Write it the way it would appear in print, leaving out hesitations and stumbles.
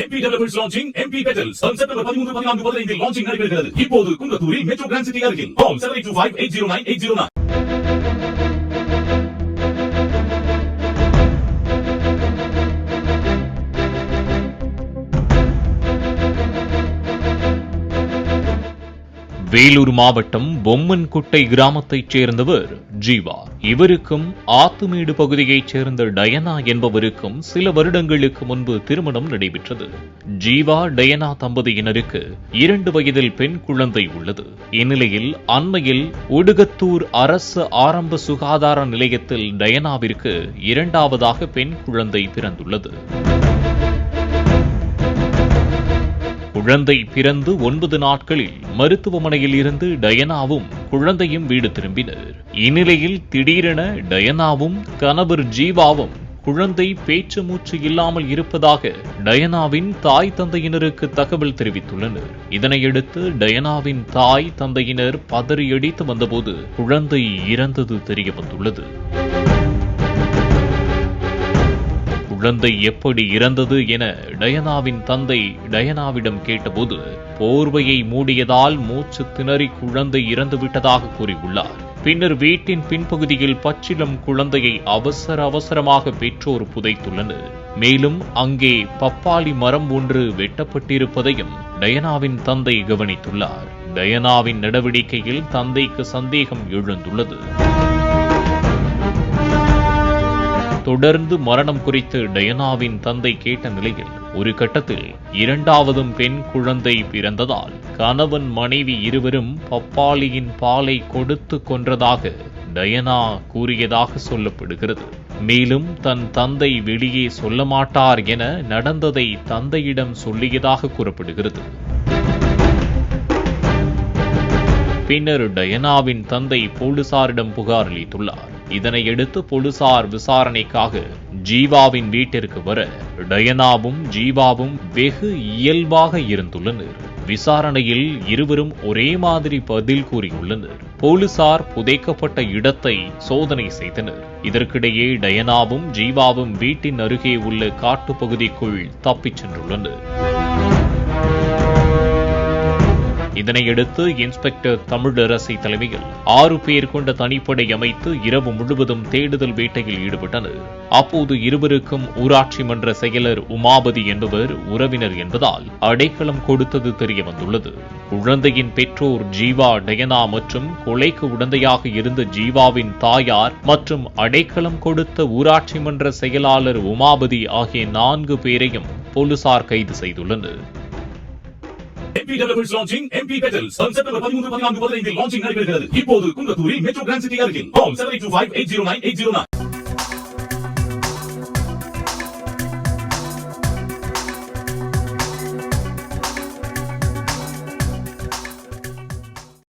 MP Developers launching MP Petals on September 13-14-15 launching நடைபெறுகிறது. இப்போது குன்றத்தூரில் metro grand city அருகில். Call 7825-809-809. Vellore மாவட்டம் பொம்மன்குட்டை கிராமத்தைச் சேர்ந்தவர் ஜீவா. இவருக்கும் ஆத்துமேடு பகுதியைச் சேர்ந்த டயனா என்பவருக்கும் சில வருடங்களுக்கு முன்பு திருமணம் நடைபெற்றது. ஜீவா டயனா தம்பதியினருக்கு 2 வயதில் பெண் குழந்தை உள்ளது. இந்நிலையில் அண்மையில் உடுகத்தூர் அரசு ஆரம்ப சுகாதார நிலையத்தில் டயனாவிற்கு 2வது பெண் குழந்தை பிறந்துள்ளது. குழந்தை பிறந்து 9 நாட்களில் மருத்துவமனையில் இருந்து டயனாவும் குழந்தையும் வீடு திரும்பினர். இந்நிலையில் திடீரென டயனாவும் கணவர் ஜீவாவும் குழந்தை பேச்சு மூச்சு இல்லாமல் இருப்பதாக டயனாவின் தாய் தந்தையினருக்கு தகவல் தெரிவித்துள்ளனர். இதனையடுத்து டயனாவின் தாய் தந்தையினர் பதறியடித்து வந்தபோது குழந்தை இறந்தது தெரியவந்துள்ளது. குழந்தை எப்படி இறந்தது என டயனாவின் தந்தை டயனாவிடம் கேட்டபோது போர்வையை மூடியதால் மூச்சு திணறி குழந்தை இறந்துவிட்டதாக கூறியுள்ளார். பின்னர் வீட்டின் பின்பகுதியில் பச்சிளம் குழந்தையை அவசரமாக பெற்றோர் புதைத்துள்ளனர். மேலும் அங்கே பப்பாளி மரம் ஒன்று வெட்டப்பட்டிருப்பதையும் டயனாவின் தந்தை கவனித்துள்ளார். டயனாவின் நடவடிக்கையில் தந்தைக்கு சந்தேகம் எழுந்துள்ளது. தொடர்ந்து மரணம் குறித்து டயனாவின் தந்தை கேட்ட நிலையில் ஒரு கட்டத்தில் 2வது பெண் குழந்தை பிறந்ததால் கணவன் மனைவி இருவரும் பப்பாளியின் பாலை கொடுத்து கொன்றதாக டயனா கூறியதாக சொல்லப்படுகிறது. மேலும் தன் தந்தை வெளியே சொல்ல மாட்டார் என நடந்ததை தந்தையிடம் சொல்லியதாக கூறப்படுகிறது. பின்னர் டயனாவின் தந்தை போலீசாரிடம் புகார் அளித்துள்ளார். இதனையடுத்து போலீசார் விசாரணைக்காக ஜீவாவின் வீட்டிற்கு வர டயனாவும் ஜீவாவும் வெகு இயல்பாக இருந்துள்ளனர். விசாரணையில் இருவரும் ஒரே மாதிரி பதில் கூறியுள்ளனர். போலீசார் புதைக்கப்பட்ட இடத்தை சோதனை செய்தனர். இதற்கிடையே டயனாவும் ஜீவாவும் வீட்டின் அருகே உள்ள காட்டுப்பகுதிக்குள் தப்பிச் சென்றுள்ளனர். இதனையடுத்து இன்ஸ்பெக்டர் தமிழரசி தலைமையில் 6 பேர் கொண்ட தனிப்படை அமைத்து இரவு முழுவதும் தேடுதல் வேட்டையில் ஈடுபட்டனர். அப்போது இருவருக்கும் ஊராட்சி மன்ற செயலர் உமாபதி என்பவர் உறவினர் என்பதால் அடைக்கலம் கொடுத்தது தெரியவந்துள்ளது. குழந்தையின் பெற்றோர் ஜீவா டயனா மற்றும் கொலைக்கு உடந்தையாக இருந்த ஜீவாவின் தாயார் மற்றும் அடைக்கலம் கொடுத்த ஊராட்சி மன்ற செயலாளர் உமாபதி ஆகிய 4 பேரையும் போலீசார் கைது செய்துள்ளனர். MP Developers launching MP Petals on September 13-14-15 launching நடைபெறுகிறது. இப்போது குன்றத்தூரில் மெட்ரோ கிராண்ட் சிட்டி அருகில். Call 7825-809-809.